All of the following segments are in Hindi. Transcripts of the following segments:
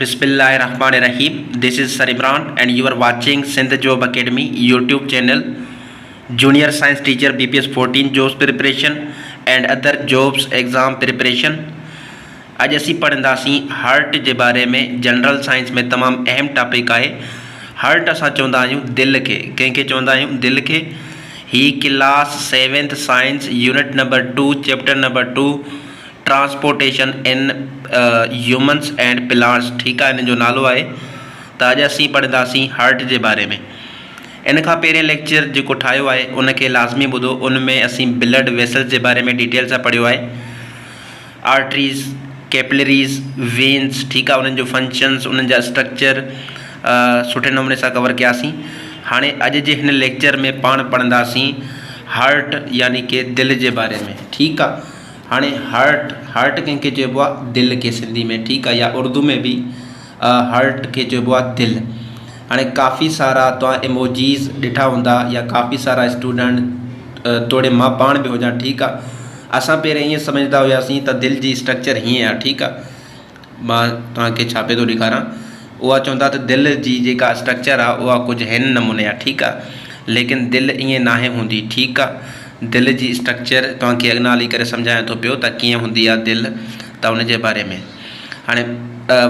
Bismillahirrahmanirrahim. This is Sir Imran and you are watching Sindh Job Academy YouTube channel. Junior Science Teacher BPS 14 Jobs Preparation and other Jobs Exam Preparation. अज असी पढ़ंदासीं हार्ट जे बारे में। जनरल साइंस में तमाम अहम टॉपिक है। हार्ट असां चवंदा आहियूं दिल के, कंहिंखे चवंदा आहियूं दिल के। ही class 7th science unit number 2 chapter number 2 transportation in humans and plants. ठीक है, इन जो नालो है। तो अज असी पढ़ंदासीं हार्ट जे बारे में। इन खां पहिरें लेक्चर जो ठाहियो है उनके लाज़मी ॿुधो। उन में असी ब्लड वेसल्स के बारे में डिटेल सां पढ़ियो है। आर्टरीज़, कैपिलरीज़, वेन्स, ठीक है, उन्हनि जो फंक्शंस, उन्हनि जा स्ट्रक्चर सुठे नमूने सां कवर कयासीं। हाणे अॼु जे हिन लेक्चर में पाण पढ़ंदासीं हार्ट यानी कि दिल जे बारे में। ठीक है, हाणे हार्ट कंहिंखे चइबो आहे? दिल के सिंधी में। ठीक है, या उर्दू में भी हार्ट के चइबो आहे दिल। हाणे काफ़ी सारा तव्हां इमोजीज़ ॾिठा हूंदा या काफ़ी सारा स्टूडेंट तोड़े मां पाण बि हुजां। ठीक है, असां पहिरें ईअं सम्झंदा हुआसीं त दिल जी स्ट्रक्चर हीअं आहे। ठीक आहे, मां तव्हांखे छापे थो ॾेखारां। उहा चवंदा त दिल जी जेका स्ट्रक्चर आहे उहा कुझु हिन नमूने आहे। ठीक आहे, लेकिन दिल ईअं नाहे हूंदी। ठीक आहे, दिल जी स्ट्रक्चर तव्हांखे अॻियां हली करे सम्झायां थो पियो त कीअं हूंदी आहे दिल, त उनजे बारे में। हाणे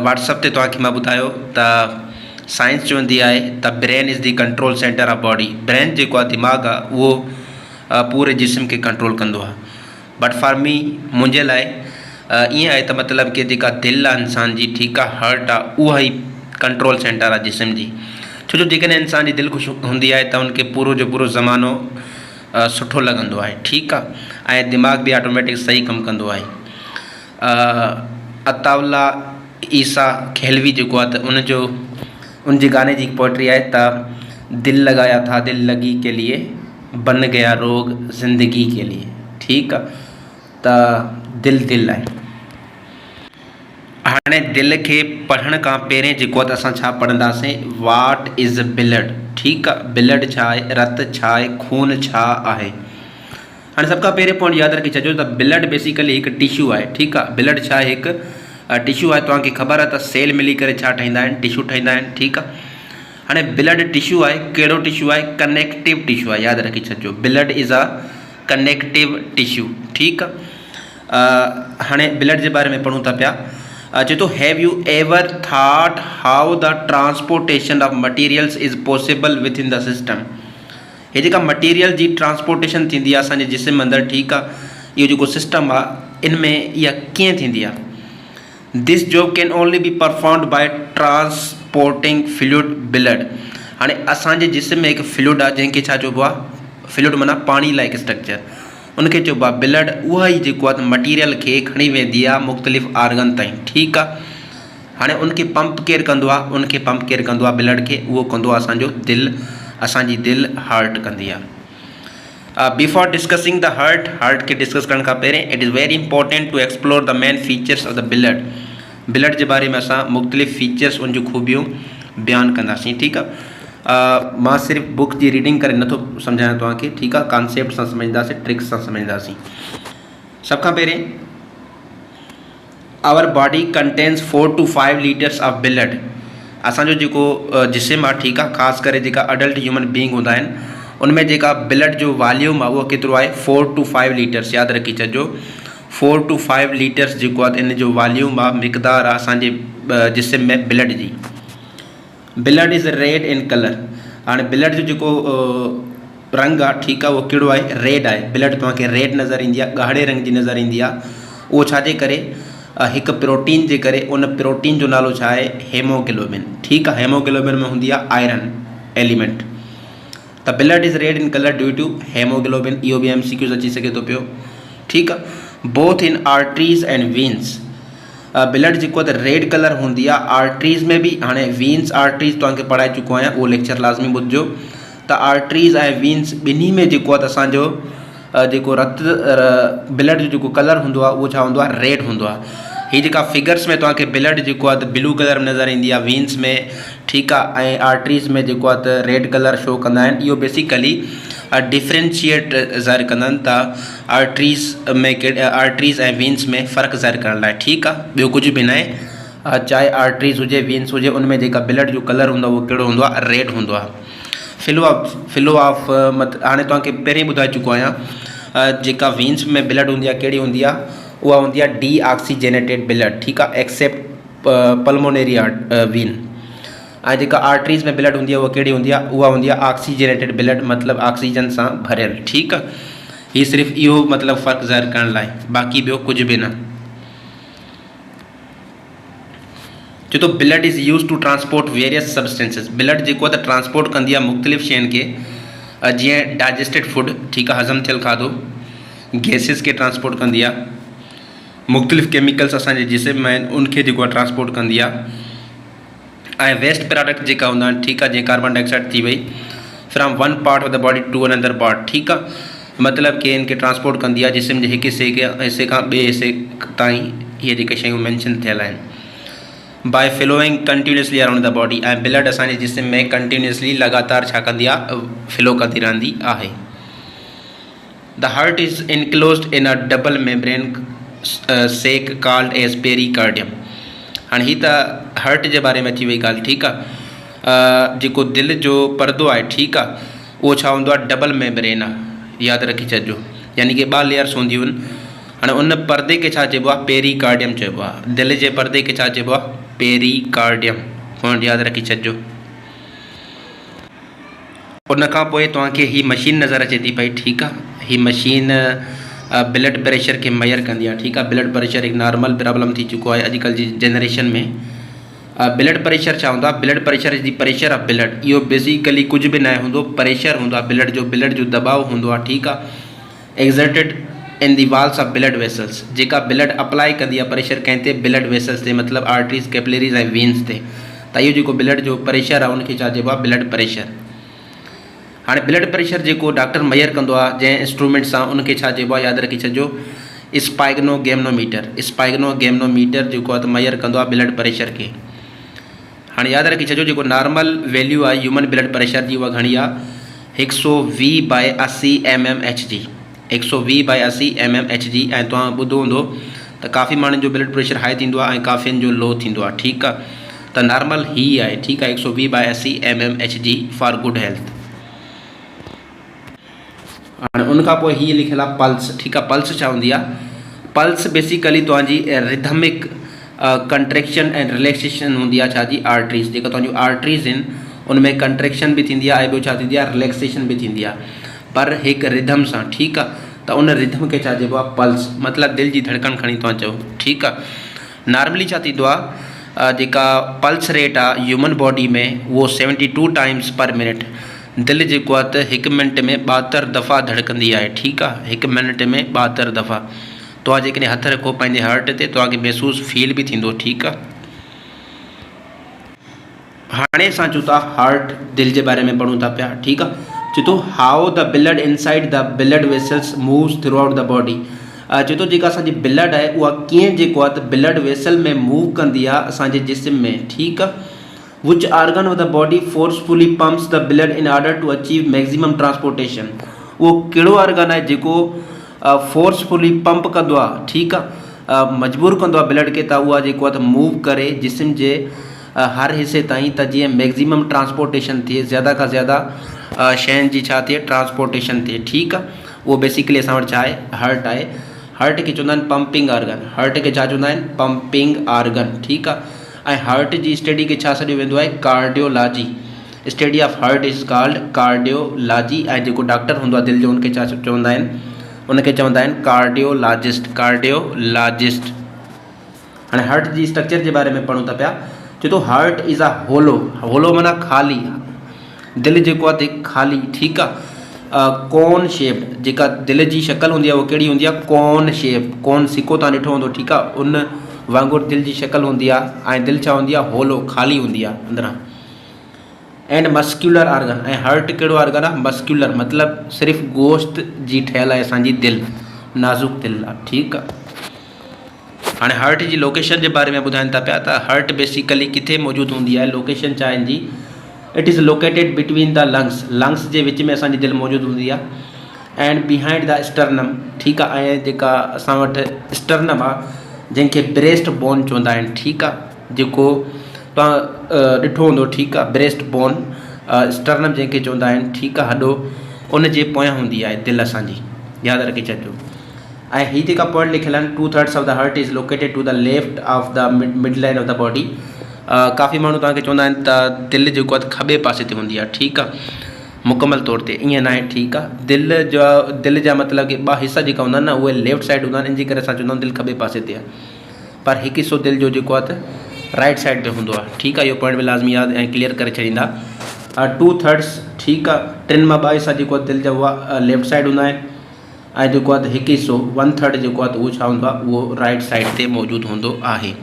व्हाट्सअप ते तव्हांखे मां ॿुधायो त साइंस चवंदी आहे त brain is the control centre of body. Brain जेको आहे दिमाग़ आहे उहो पूरे जिस्म खे कंट्रोल कंदो आहे। बट फॉर मी, मुंहिंजे लाइ ईअं आहे त मतिलबु कि जेका दिलि आहे इंसान जी, ठीक आहे, हार्ट आहे, उहा ई कंट्रोल सेंटर आहे जिस्म जी। छो जो जेकॾहिं इंसान जी दिलि ख़ुशि हूंदी आहे त उनखे पूरो जो पूरो ज़मानो सुठो लॻंदो आहे। ठीक आहे, ऐं दिमाग़ बि ऑटोमेटिक सही कमु कंदो आहे। अताउल्ला ईसा खेलवी जेको आहे त उनजे गाने जी पोइट्री आहे त दिल लगाया था दिल लगी के लिए, बन गया रोग ज़िंदगी के लिए। ठीक आहे, त दिल आहे। हाणे दिल के पढ़ण खां पहिरें जेको आहे त असां छा पढ़ंदासीं? What is blood. ठीक आहे, ब्लड छा आहे, रत छा आहे, खून छा आहे। हाणे सभ खां पहिरें पॉइंट यादि रखी छॾियो त ब्लड बेसिकली हिकु टिश्यू आहे। ठीक आहे, ब्लड छा आहे? हिकु टिश्यू आहे। तव्हांखे ख़बर आहे त सेल मिली करे छा ठाहींदा आहिनि? टिश्यू ठाहींदा आहिनि। ठीक आहे, हाणे ब्लड टिश्यू आहे। कहिड़ो टिश्यू आहे? कनेक्टिव टिश्यू आहे। यादि रखी छॾिजो, blood is a connective tissue. ठीक आहे, हाणे ब्लड जे बारे में पढ़ूं था पिया। चए थो, have you ever thought how the transportation of materials is possible within the system. हे जेका मटीरियल जी ट्रांसपोर्टेशन थींदी आहे असांजे जिस्म अंदरि, ठीक आहे, इहो जेको सिस्टम आहे इन में इहा कीअं थींदी आहे? This job can only be performed by transporting fluid blood. हाणे असांजे जिस्म में हिकु फ्लूइड आहे जंहिंखे छा चइबो आहे? फ्लूइड माना पाणी लाइक स्ट्रक्चर, उनखे चइबो आहे ब्लड। उहा ई जेको आहे मटीरियल खे खणी वेंदी आहे मुख़्तलिफ़ आर्गन ताईं। ठीक आहे, हाणे उनखे पंप केरु कंदो आहे? उनखे पंप केरु कंदो आहे ब्लड खे? उहो कंदो आहे असांजो दिलि। असांजी दिलि हार्ट कंदी आहे। बिफोर डिस्कसिंग द हार्ट के डिस्कस करण खां पहिरें it is very important to explore the main features of the blood जे बारे में असां मुख़्तलिफ़ फीचर्स, उन जूं खूबियूं बयानु कंदासीं। ठीक आहे, मां सिर्फ़ु बुक जी रीडिंग करे नथो सम्झायां तव्हांखे। ठीक आहे, कॉन्सेप्ट सां सम्झंदासीं, ट्रिक्स सां सम्झंदासीं। सभ खां पहिरें, our body contains 4 to 5 litres of blood. असांजो जेको जिस्म आहे, ठीक आहे, ख़ासि करे जेका अडल्ट ह्यूमन बींग हूंदा आहिनि उनमें जेका ब्लड जो वॉल्यूम आहे उहो केतिरो आहे? 4 to 5 लीटर्स। यादि रखी छॾिजो, 4 to 5 लीटर्स जेको आहे इन जो वॉल्यूम आहे, मिक़दार आहे असांजे जिस्म में ब्लड जी। Blood is red in colour. हाणे ब्लड जो जेको रंग आहे, ठीक आहे, उहो कहिड़ो आहे? रेड आहे। ब्लड तव्हांखे रेड नज़र ईंदी आहे, ॻाढ़े रंग जी नज़र ईंदी आहे। उहो छाजे करे? हिकु प्रोटीन जे करे। उन प्रोटीन जो नालो छा आहे? हेमोग्लोबिन। ठीक आहे, हेमोग्लोबिन में हूंदी आहे आयरन एलिमेंट। त blood is red in colour due to haemoglobin. इहो बि MCQs अची सघे थो पियो। ठीक आहे, both in arteries and veins. Blood जेको आहे त रेड कलर हूंदी आहे आर्टरीज़ में बि। हाणे वेन्स आर्टरीज़ तव्हांखे पढ़ाए चुको आहियां, उहो लेक्चर लाज़मी ॿुधिजो त आर्टरीज़ ऐं वेन्स ॿिन्ही में जेको आहे त असांजो जेको ब्लड जो जेको कलर हूंदो आहे उहो छा हूंदो आहे? रेड हूंदो आहे। हीअ जेका फिगर्स में तव्हांखे ब्लड जेको आहे त ब्लू कलर में नज़र ईंदी आहे वेन्स में। ठीक आहे, ऐं आर्टरीज़ में जेको आहे त रेड कलर शो कंदा आहिनि। इहो बेसिकली डिफ्रेंशिएट ज़ाहिर कंदा आहिनि त आर्टरीज़ ऐं वेन्स में फ़र्क़ु ज़ाहिर करण लाइ। ठीक आहे, ॿियो कुझु बि न आहे। चाहे आर्टरीज़ हुजे वीन्स हुजे उनमें जेका ब्लड जो कलर हूंदो आहे उहो कहिड़ो हूंदो आहे, रेड हूंदो आहे। फ्लो ऑफ मत हाणे तव्हांखे पहिरीं ॿुधाए चुको आहियां जेका वीन्स में ब्लड हूंदी आहे कहिड़ी हूंदी आहे, उहा हूंदी आहे डी ऑक्सीजनेटेड ब्लड, ठीकु आहे, एक्सेप्ट पल्मोनरी वीन। ऐं जेका आर्टरीज़ में ब्लड हूंदी आहे उहा कहिड़ी हूंदी आहे, उहा हूंदी आहे ऑक्सीजनेटेड ब्लड, मतिलबु ऑक्सीजन सां भरियल, ठीकु आहे। हीअ सिर्फ़ु इहो मतिलबु फ़र्क़ु ज़ाहिर करण लाइ, बाक़ी ॿियो कुझु बि न। चए थो blood is use to transport various substances, blood जेको आहे त ट्रांसपोर्ट कंदी आहे मुख़्तलिफ़ शयुनि खे, जीअं डाइजेस्टेड फूड, ठीकु आहे, हज़म थियल खाधो, गैसिस खे ट्रांसपोर्ट कंदी आहे, मुख़्तलिफ़ केमिकल्स असांजे जिस्म में आहिनि उनखे जेको आहे ट्रांसपोर्ट कंदी आहे, ऐं वेस्ट प्रोडक्ट जेका हूंदा आहिनि, ठीकु आहे, जीअं कार्बन डाइऑक्साइड थी वई, from one part of the body to another part, ठीकु आहे, मतिलबु कि इनखे ट्रांसपोर्ट कंदी आहे जिस्म जे हिकु हिसे खां ॿिए हिसे ताईं, इहे जेके शयूं मैंशन थियल आहिनि। By flowing continuously around the body, ऐं ब्लड असांजे जिस्म में कंटिन्यूसली लगातार छा कंदी आहे, फ्लो कंदी रहंदी आहे। The heart is enclosed in a double membrane sac called as pericardium. हाणे हीअ त हार्ट जे बारे में थी वई ॻाल्हि, ठीकु आहे। जेको दिलि जो परदो आहे, ठीकु आहे, उहो छा हूंदो आहे, डबल मेम्ब्रेन आहे, यादि रखी छॾिजो, यानी कि ॿ लेयर्स हूंदियूं आहिनि। हाणे उन परदे खे छा चइबो आहे, पेरिकार्डियम चइबो आहे। दिलि जे परदे खे छा चइबो आहे, पेरिकार्डियम, पॉइंट यादि रखी छॾिजो। उन खां पोइ तव्हांखे हीअ मशीन नज़र अचे थी पई, ठीकु आहे। हीअ मशीन ब्लड प्रेशर खे मेजर कंदी आहे, ठीकु आहे। ब्लड प्रेशर हिकु नॉर्मल प्रॉब्लम थी चुको आहे अॼुकल्ह जी जनरेशन में। ब्लड प्रेशर छा हूंदो आहे, blood pressure is the pressure of blood, इहो बेसिकली कुझु बि न हूंदो, प्रेशर हूंदो आहे ब्लड जो दबाव हूंदो आहे, ठीकु आहे, exerted in the walls of blood vessels, जेका ब्लड अप्लाई कंदी आहे प्रेशर कंहिं ते, ब्लड वेसल्स ते, मतिलबु आर्टरीज़, कैपिलरीज़ ऐं वीन्स ते। त इहो जेको ब्लड जो प्रेशर आहे उनखे छा चइबो आहे, ब्लड प्रेशर। हाणे ब्लड प्रेशर जेको डॉक्टर मेजर कंदो आहे जंहिं इंस्ट्रूमेंट सां, उनखे छा चइबो आहे, यादि रखी छॾिजो, स्पाइगनोगैमनोमीटर। स्पाइगनोगैमनोमीटर जेको आहे त मेजर कंदो आहे ब्लड प्रेशर खे। हाणे यादि रखी छॾिजो, जेको नॉर्मल वैल्यू आहे ह्यूमन ब्लड प्रेशर जी, उहा घणी आहे, 120/80 mmHg, 120/80 mmHg। ऐं तव्हां ॿुधो हूंदो त काफ़ी माण्हुनि जो ब्लड प्रेशर हाई थींदो आहे ऐं काफ़ियुनि जो लो थींदो आहे, ठीकु आहे। त नॉर्मल हीअ आहे, ठीकु आहे, 120/80 mmHg फॉर गुड हेल्थ। हाणे उनखां पोइ हीअ लिखियलु आहे पल्स, ठीकु आहे। पल्स छा हूंदी आहे, पल्स बेसिकली तव्हांजी रिथमिक कंट्रेक्शन एंड रिलैक्सेशन हूंदी आहे, छाजी, आर्टरीज़, जेका तव्हांजूं आर्टरीज़ आहिनि उनमें कंट्रेक्शन बि थींदी आहे ऐं ॿियो छा थींदी आहे, रिलैक्सेशन बि थींदी आहे, पर हिकु रिदम सां, ठीकु आहे। त उन रिदम खे छा चइबो आहे, पल्स, मतिलबु दिलि जी धड़कन खणी तव्हां चओ, ठीकु आहे। नॉर्मली छा थींदो आहे, जेका पल्स रेट आहे ह्यूमन बॉडी में उहो 72 टाइम्स पर मिनट, दिलि जेको आहे त हिकु मिनट में 72 दफ़ा धड़कंदी आहे, ठीकु आहे, हिकु मिनट में 72 दफ़ा। तव्हां जेकॾहिं हथु रखो पंहिंजे हार्ट ते, तव्हांखे महसूसु फील बि थींदो, ठीकु आहे। हाणे असां चऊं था हार्ट, दिलि जे बारे में पढ़ूं था पिया, ठीकु आहे। चए थो how the blood inside the blood vessels moves through out the body. चए थो जेका असांजी ब्लड आहे उहा कीअं जेको आहे त ब्लड वेसल में मूव कंदी आहे असांजे जिस्म में, ठीकु आहे। Which organ of the body forcefully pumps the blood in order to achieve maximum transportation. उहो कहिड़ो ऑर्गन आहे जेको फोर्सफुली पंप कंदो आहे, ठीकु आहे, मजबूर कंदो आहे ब्लड खे त उहा जेको आहे त मूव करे जिस्म जे हर हिसे ताईं, त जीअं मैक्सिमम ट्रांसपोर्टेशन थिए, ज़्यादा खां ज़्यादा शयुनि जी छा थिए, ट्रांसपोर्टेशन थिए, ठीकु आहे। उहो बेसिकली असां वटि छा आहे, हार्ट आहे। हार्ट खे चवंदा आहिनि पंपिंग ऑर्गन, हार्ट खे छा चवंदा आहिनि, पंपिंग ऑर्गन, ठीकु आहे। ऐं हार्ट जी स्टडी खे छा सॾियो वेंदो आहे, cardiology. Study of heart is called cardiology. ऐं जेको डॉक्टर हूंदो आहे दिलि जो, उनखे छा चवंदा आहिनि, उनखे चवंदा आहिनि कार्डियोलॉजिस्ट, कार्डियोलॉजिस्ट। हाणे हार्ट जी स्ट्रक्चर जे बारे में पढ़ूं था पिया। चए थो हार्ट इज़ अ होलो, होलो माना ख़ाली, दिलि जेको आहे त ख़ाली, ठीकु आहे। कोन शेप्ड, जेका दिलि जी शक्ल हूंदी आहे उहा कहिड़ी हूंदी आहे, कोन शेप, कोन सिको तव्हां ॾिठो हूंदो, ठीकु आहे, उन वांगुरु दिलि जी शक्ल हूंदी आहे। ऐं दिलि छा हूंदी आहे, होलो, ख़ाली हूंदी आहे अंदरां। एंड मस्क्यूलर ऑर्गन, ऐं हार्ट कहिड़ो ऑर्गन आहे, मस्क्यूलर, मतिलबु सिर्फ़ु गोश्त जी ठहियलु आहे असांजी दिलि, नाज़ुक दिलि आहे, ठीकु आहे। हाणे हार्ट जी लोकेशन जे बारे में ॿुधाइनि था पिया त हार्ट बेसिकली किथे मौजूदु हूंदी आहे, लोकेशन छा आहे जी, it is located between the lungs, lungs जे विच में असांजी दिलि मौजूदु हूंदी आहे। एंड बिहाइंड द स्टर्नम, ठीकु आहे। ऐं जेका असां वटि स्टर्नम आहे जंहिंखे ब्रेस्ट बोन चवंदा आहिनि, ठीकु आहे, जेको तव्हां ॾिठो हूंदो, ठीकु आहे, ब्रेस्ट बोन, स्टर्नम जंहिंखे चवंदा आहिनि, ठीकु आहे, हॾो उन जे पोयां हूंदी आहे दिलि असांजी, यादि रखी छॾिजो। ऐं हीअ जेका पॉइंट लिखियल आहिनि, 2/3 of the heart is located to the left of the midline of the body. काफ़ी माण्हू तव्हांखे चवंदा आहिनि त दिलि जेको आहे खॿे पासे ते हूंदी आहे, ठीकु आहे, मुकमल तौर ते ईअं न आहे, ठीकु आहे। दिलि जा मतिलबु कि ॿ हिसा जेका हूंदा आहिनि न उहे लेफ्ट साइड हूंदा आहिनि, इन जे करे असां चवंदा आहियूं दिलि खॿे पासे ते आहे, पर हिकु हिसो दिलि जो जेको आहे त राइट साइड ते हूंदो आहे, ठीकु आहे। इहो पॉइंट बि लाज़मी यादि ऐं क्लियर करे छॾींदा। 2/3, ठीकु आहे, 3 मां 2 हिसा जेको आहे दिलि जा उहा लेफ्ट साइड हूंदा आहिनि, ऐं जेको आहे हिकु हिसो 1/3 जेको आहे त उहो छा हूंदो आहे, उहो राइट साइड ते मौजूदु हूंदो आहे।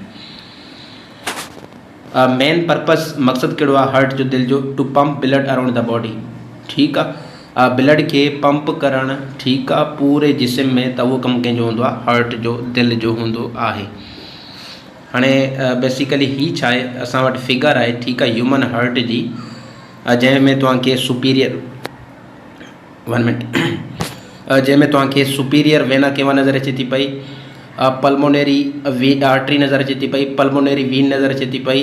मेन पर्पज़ मक़सदु कहिड़ो आहे हार्ट जो, दिलि जो? To pump blood around the body, ठीकु आहे, ब्लड खे पंप करणु, ठीकु आहे, पूरे जिस्म में, त उहो कमु कंहिंजो हूंदो आहे? हार्ट जो, दिलि जो हूंदो आहे। हाणे बेसिकली हीअ छा आहे, असां वटि फिगर आहे, ठीकु आहे, ह्यूमन हार्ट जी, जंहिंमें तव्हांखे सुपीरियर 1 मिनट जंहिंमें तव्हांखे सुपीरियर वेना केवा नज़र अचे थी पई, पल्मोनरी आर्टरी नज़र अचे थी पई, पल्मोनरी वीन नज़र अचे थी पई,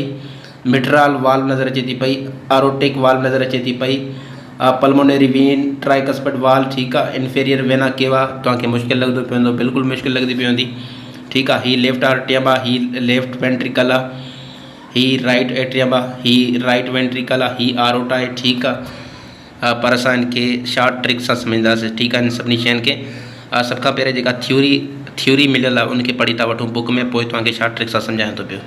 मिट्राल वाल्व नज़र अचे थी पई, आरोटिक वाल्व नज़र अचे थी पई, पल्मोनरी वीन, ट्राइकस्पिड वाल्व, ठीकु आहे, इन्फीरियर वेना केवा तव्हांखे मुश्किल लॻंदो पवंदो, बिल्कुलु मुश्किल लॻंदी पवंदी, ठीकु आहे। हीअ लेफ्ट आर्टियम आहे, हीअ लेफ्ट वेंट्रिकल आहे, हीअ राइट एट्रियम आहे, हीअ राइट वेंट्रिकल आहे, हीअ आरोटा आहे, ठीकु आहे। पर असां इनखे शॉर्ट ट्रिक सां सम्झंदासीं, ठीकु आहे। इन सभिनी शयुनि खे सभ खां पहिरियों जेका थ्योरी मिलियल आहे उनखे पढ़ी था वठूं बुक में, पोइ तव्हांखे शॉर्ट ट्रिक सां सम्झायां थो पियो।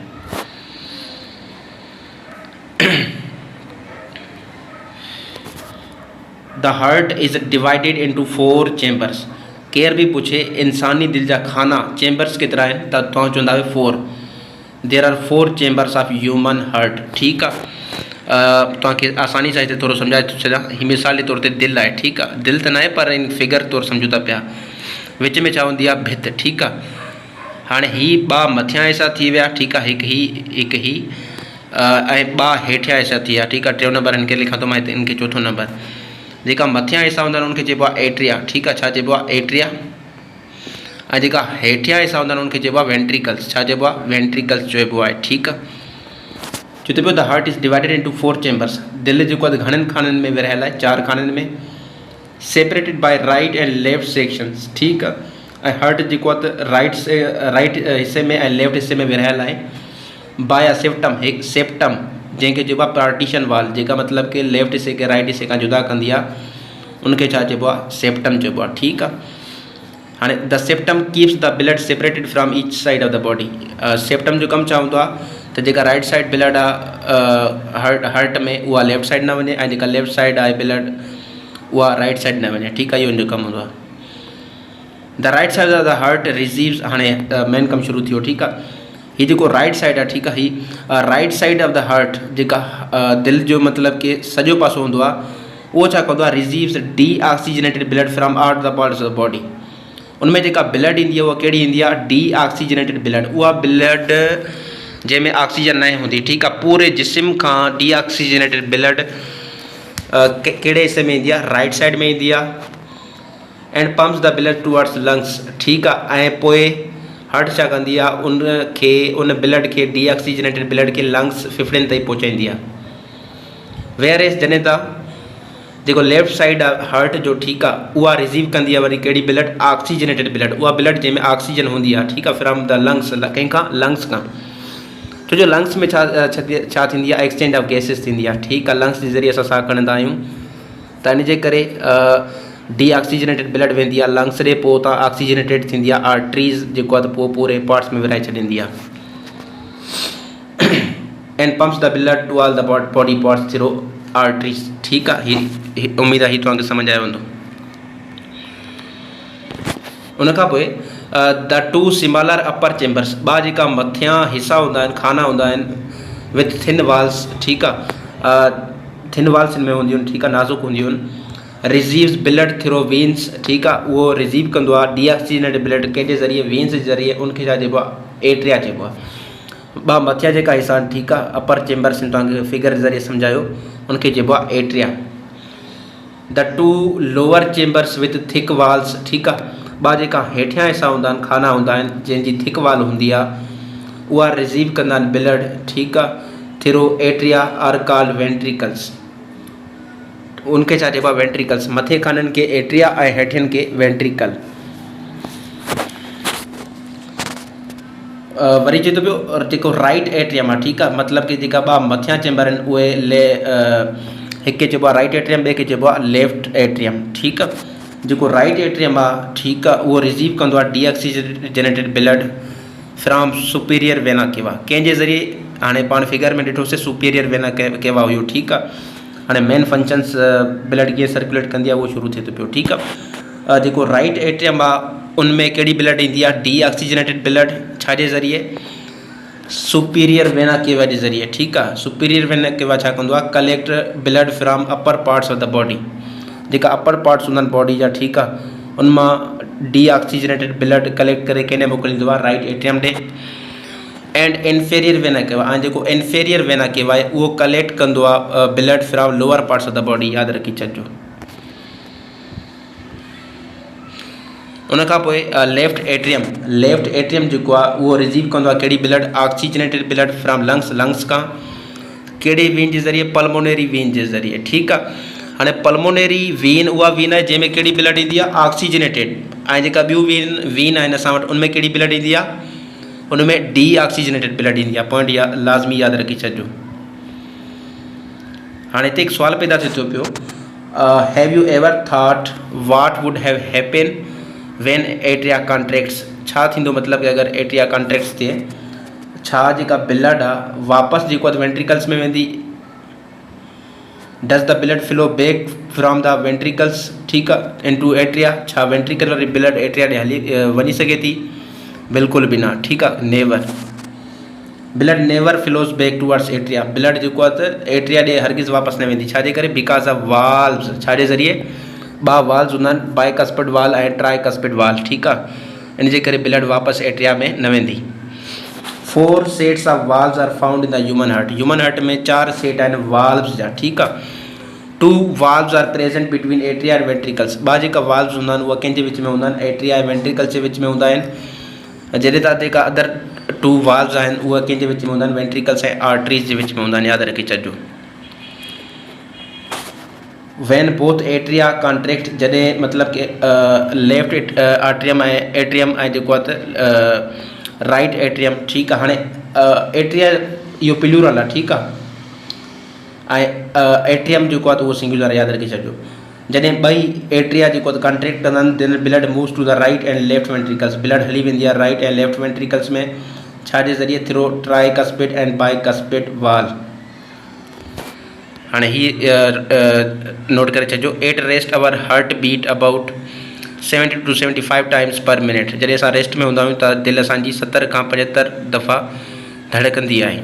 The heart is divided into 4 chambers. केर बि पुछे इंसानी दिलि जा खाना चैम्बर्स केतिरा आहिनि त तव्हां चवंदा आहियो 4। There are 4 chambers of human heart, ठीकु आहे। तव्हांखे आसानी सां हिते थोरो सम्झाए थो छॾियां। हीअ मिसाल जे तौर ते दिलि आहे, ठीकु आहे, दिलि त न आहे पर इन फिगर तौरु सम्झूं था पिया। विच में छा हूंदी आहे? भित, ठीकु आहे। हाणे हीअ 2 मथियां हिसा थी विया, ठीकु आहे, हिकु ही ऐं 2 हेठियां हिसा थी विया, ठीकु आहे। 3 नंबर हिनखे लिखां थो मां हिते, इनखे 4थो नंबर। जेका मथियां हिसा हूंदा आहिनि उनखे चइबो आहे एट्रिया, ठीकु आहे, छा चइबो आहे? एट्रिया। ऐं जेका हेठियां हिसा हूंदा आहिनि उनखे चइबो आहे वेंट्रिकल्स, छा चइबो आहे? वेंट्रिकल्स चइबो आहे, ठीकु आहे। चए पियो the heart is divided into 4 chambers. दिलि जेको आहे घणनि खाननि में विरहियल आहे? 4 खाननि में, separated by right and left sections, ठीकु आहे। ऐं हार्ट जेको आहे त राइट हिसे में ऐं लेफ्ट हिसे में विरहियल आहे बाय अ सेप्टम, हिकु सेप्टम जंहिंखे चइबो आहे पार्टीशन वाल, जेका मतिलबु कि लेफ्ट हिसे खे राइट हिसे खां जुदा कंदी आहे, उनखे छा चइबो आहे? सेप्टम चइबो आहे, ठीकु आहे। हाणे the septum keeps the blood separated from each side of the body. Septum जो कमु छा हूंदो आहे त जेका राइट साइड ब्लड आहे हार्ट में उहा लेफ्ट साइड न वञे, ऐं जेका लेफ्ट साइड आहे ब्लड उहा राइट साइड न वञे, ठीकु आहे। इहो हुनजो कमु हूंदो आहे। The right side of the heart receives, हाणे मेन कमु शुरू थियो, ठीकु आहे। हीअ जेको राइट साइड आहे, ठीकु आहे, हीअ right side of the heart जेका दिलि जो मतिलबु कि सॼो पासो हूंदो आहे, उहो छा कंदो आहे? Receives D oxygenated blood from out the parts of the body. उनमें जेका ब्लड ईंदी आहे उहा कहिड़ी ईंदी आहे? D oxygenated blood. उहा ब्लड जंहिंमें ऑक्सीजन न हूंदी, ठीकु आहे। पूरे जिस्म खां डी ऑक्सीजनेटेड ब्लड कहिड़े हिसे में ईंदी आहे? राइट साइड में ईंदी आहे। And pumps the blood towards lungs, ठीकु आहे। ऐं पोइ हार्ट छा कंदी आहे? उन ब्लड खे डी ऑक्सीजनेटेड ब्लड खे लंग्स फेफड़नि ताईं पहुचाईंदी आहे। वेयर एज जॾहिं त जेको लेफ्ट साइड आहे हार्ट जो, ठीकु आहे, उहा रिसीव कंदी आहे वरी कहिड़ी ब्लड? Oxygenated blood. उहा ब्लड जंहिंमें ऑक्सीजन हूंदी आहे, ठीकु आहे, फ्रॉम द लंग्स, कंहिंखां? लंग्स खां। छो जो लंग्स में छा थींदी आहे? एक्सचेंज ऑफ गैसिस थींदी आहे, ठीकु आहे। लंग्स जे ज़रिए असां साह खणंदा आहियूं, त इन जे करे डी ऑक्सीजनेटेड ब्लड वेंदी आहे लंग्स ॾे, पोइ उतां ऑक्सीजनेटेड थींदी आहे आर्टरीज़, जेको आहे त पोइ पूरे पार्ट्स में विरहाए छॾींदी आहे। And pumps the blood to all the body parts through arteries, ठीकु आहे। हीअ उमेद आहे हीअ तव्हांखे सम्झ आयो हूंदो। उनखां पोइ द 2 सिमलर अपर चैम्बर्स, 2 जेका मथियां हिसा हूंदा आहिनि, खाना हूंदा आहिनि, विथ थिन वाल्स, ठीकु आहे। थिन वाल्स में हूंदियूं आहिनि, ठीकु आहे, नाज़ुक हूंदियूं आहिनि। रिसीव्स ब्लड थ्रो वीन्स, ठीकु आहे, उहो रिसीव कंदो आहे डी ऑक्सीजनेटेड ब्लड कंहिंजे ज़रिए? वीन्स जे ज़रिए। उनखे छा चइबो आहे? एट्रिया चइबो आहे। 2 मथियां जेका हिसा आहिनि, ठीकु आहे, अपर चैम्बर्स तव्हांखे फिगर जे ज़रिए सम्झायो, उनखे चइबो आहे atria. The 2 lower chambers with thick walls, ठीकु आहे। 2 जेका हेठियां हिसा हूंदा आहिनि, खाना हूंदा आहिनि, जंहिंजी थिक वाल हूंदी आहे, उहा रिसीव कंदा आहिनि ब्लड, ठीकु आहे, through atria are called ventricles. उनखे छा चइबो आहे? वेंट्रिकल्स। मथे खाननि खे एट्रिया ऐं हेठियुनि खे वेंट्रिकल। वरी चए थो पियो जेको राइट एट्रियम आहे, ठीकु आहे, मतिलबु कि जेका ॿ मथियां चैम्बर आहिनि उहे हिकु चइबो आहे राइट एट्रियम, ॿिए खे चइबो आहे लेफ्ट एट्रियम, ठीकु आहे। जेको राइट एट्रियम आहे, ठीकु आहे, उहो रिसीव कंदो आहे deoxygenated blood from superior vena केवा। कंहिंजे ज़रिए? हाणे पाण फिगर में ॾिठोसीं सुपीरियर वेना केवा हुयो, ठीकु आहे। हाणे मेन फंक्शन्स ब्लड कीअं सर्कुलेट कंदी आहे उहो शुरू थिए थो पियो, ठीकु आहे। जेको राइट एट्रियम आहे उनमें कहिड़ी ब्लड ईंदी आहे? Deoxygenated blood. छाजे ज़रिए? सुपीरियर वेना केवा जे ज़रिए, ठीकु आहे। सुपीरियर वेना केवा छा कंदो आहे? Collect blood from upper parts of the body. जेका अपर पार्ट्स हूंदा आहिनि बॉडी जा, ठीकु आहे, उनमां डीऑक्सीजनेटेड ब्लड कलेक्ट करे कंहिं मोकिलींदो आहे? राइट एट्रियम ॾे। एंड इन्फेरियर वेना केवा, ऐं जेको इन्फेरियर वेना केवा आहे उहो कलेक्ट कंदो आहे blood from lower parts of the body, यादि रखी छॾिजो। उनखां पोइ लेफ्ट एट्रियम। लेफ्ट एट्रियम जेको आहे उहो रिसीव कंदो आहे कहिड़ी blood? Oxygenated blood from lungs. Lungs खां कहिड़ी वेन जे ज़रिए? पल्मोनरी वेन जे ज़रिए, ठीकु आहे। हाणे पल्मोनरी वेन उहा वेन आहे जंहिंमें कहिड़ी ब्लड ईंदी आहे? ऑक्सीजनेटेड। ऐं जेका ॿियूं वेन आहिनि असां वटि उनमें कहिड़ी ब्लड ईंदी आहे? उनमें डीऑक्सीजनेटेड ब्लड ईंदी आहे। पॉइंट लाज़मी यादि रखी छॾिजो। हाणे हिते हिकु सुवालु पैदा थिए थो पियो, have you ever thought what would have happen when atria contracts. छा थींदो मतिलबु कि अगरि एट्रिया कॉन्ट्रैक्ट्स थिए, छा जेका ब्लड आहे वापसि जेको आहे वेंट्रिकल्स में वेंदी? Does the blood flow back from the ventricles, ठीकु आहे, इनटू एट्रिया। छा वेंट्रिकल वारी ब्लड एट्रिया ॾे हली वञी सघे थी? बिल्कुलु बि न, ठीकु आहे, never. Blood never flows back towards atria. Blood जेको आहे त एट्रिया ॾे हरगिज़ वापसि न वेंदी। छाजे करे? Because of valves. छाजे ज़रिए? ॿ वाल्व्स हूंदा आहिनि, बाइकस्पिड वाल्व ऐं ट्राइकस्पिड वाल्व, ठीकु आहे। इन जे करे ब्लड वापसि एट्रिया में न वेंदी। 4 sets of valves are found in the human heart. Human heart में 4 सेट आहिनि वाल्व्स जा, ठीकु आहे। 2 valves are present between atria and ventricles. ॿ जेका वाल्व्स हूंदा आहिनि उहा कंहिंजे विच में हूंदा आहिनि? एट्रिया ऐं वेंट्रिकल्स जे विच में हूंदा आहिनि। जॾहिं त जेका अदर 2 वाल्व्स आहिनि उहे कंहिंजे विच में हूंदा आहिनि? वेंट्रिकल्स ऐं आर्टरीज़ जे विच में हूंदा आहिनि, यादि रखी छॾिजो। वैन बोथ एट्रिया कॉन्ट्रैक्ट, जॾहिं मतिलबु कि लेफ्ट आर्ट्रियम ऐं एट्रियम ऐं जेको आहे त राइट एट्रियम, ठीकु आहे। हाणे एट्रिया इहो प्लूरल आहे, ठीकु आहे, ऐं एट्रियम जेको आहे त उहो सिंगुलर आहे, यादि रखी छॾिजो। जॾहिं ॿई एट्रिया जेको आहे कॉन्ट्रैक्ट कंदा आहिनि then blood moves to the right and left ventricles. Blood हली वेंदी आहे राइट ऐं लेफ्ट वेंट्रिकल्स में। छाजे ज़रिए? Through tricuspid and bicuspid valve. हाणे ही नोट करे छॾिजो। At rest our heart beat about 70 to 75 times per minute. जॾहिं असां रेस्ट में हूंदा आहियूं त दिलि असांजी 70 खां 75 दफ़ा धड़कंदी आहे।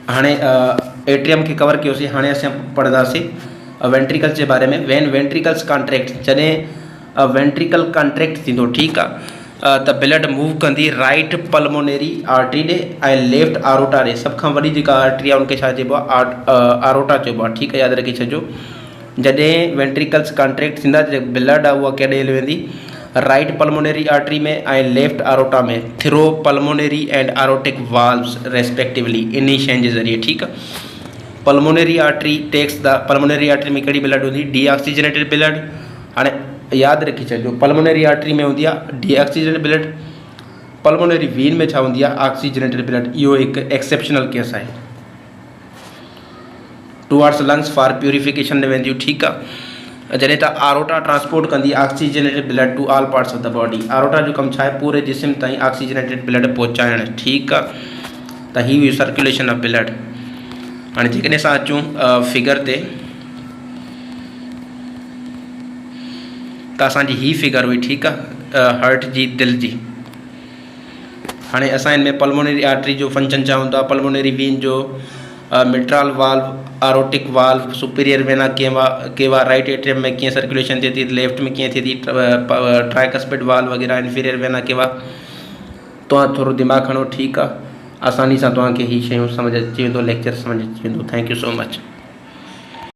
हाणे एट्रियम खे कवर कयोसीं। हाणे असां पढ़ंदासीं वेंट्रिकल्स जे बारे में। वैन वेंट्रिकल्स कॉन्ट्रैक्ट, जॾहिं वेंट्रिकल कॉन्ट्रैक्ट थींदो, ठीकु आहे, त ब्लड मूव कंदी राइट पल्मोनरी आर्टरी ॾे ऐं लेफ्ट आरोटा ॾे। सभ खां वॾी जेका आर्टरी आहे उनखे छा चइबो आहे? आरोटा चइबो आहे, ठीकु आहे, यादि रखी छॾिजो। जॾहिं वेंट्रिकल्स कॉन्ट्रैक्ट थींदा त ब्लड आहे उहा केॾे हली वेंदी? राइट पल्मोनरी आर्टरी में ऐं लेफ्ट आरोटा में, through pulmonary and aortic valves respectively. इन शयुनि जे ज़रिए, ठीकु आहे। Pulmonary artery takes the, pulmonary artery में कहिड़ी ब्लड हूंदी? Deoxygenated blood. हाणे यादि रखी छॾिजो, पल्मोनरी आर्टरी में हूंदी आहे डीऑक्सीजनेटेड ब्लड, पल्मोनरी वेन में छा हूंदी आहे? Oxygenated blood. इहो हिकु एक्सेप्शनल केस आहे। टूवर्ड्स लंग्स फॉर प्यूरिफिकेशन में वेंदियूं, ठीकु आहे। जॾहिं त आरोटा ट्रांसपोर्ट कंदी oxygenated blood to all parts of the body. Aorta जो कमु छा आहे? पूरे जिस्म ताईं ऑक्सीजनेटेड ब्लड पहुचाइणु, ठीकु आहे। त ही हुई सर्कुलेशन ऑफ ब्लड। हाणे जेकॾहिं असां अचूं फिगर ते, त असांजी ही फिगर हुई, ठीकु आहे, हार्ट जी, दिलि जी। हाणे असां हिन में पल्मोनरी आर्टरी जो फंक्शन छा हूंदो आहे? पल्मोनरी वेन जो mitral valve, aortic valve, superior vena cava, right atrium में कीअं सर्कुलेशन थिए थी, लेफ्ट में कीअं थिए थी, ट्राइकस्पिड वाल्व वग़ैरह, इन्फीरियर वेना केवा। तव्हां थोरो दिमाग़ु खणो, ठीकु आहे। आसानी सां तव्हांखे ही शयूं सम्झ अची वेंदो, लेक्चर सम्झ अची वेंदो। Thank you so much.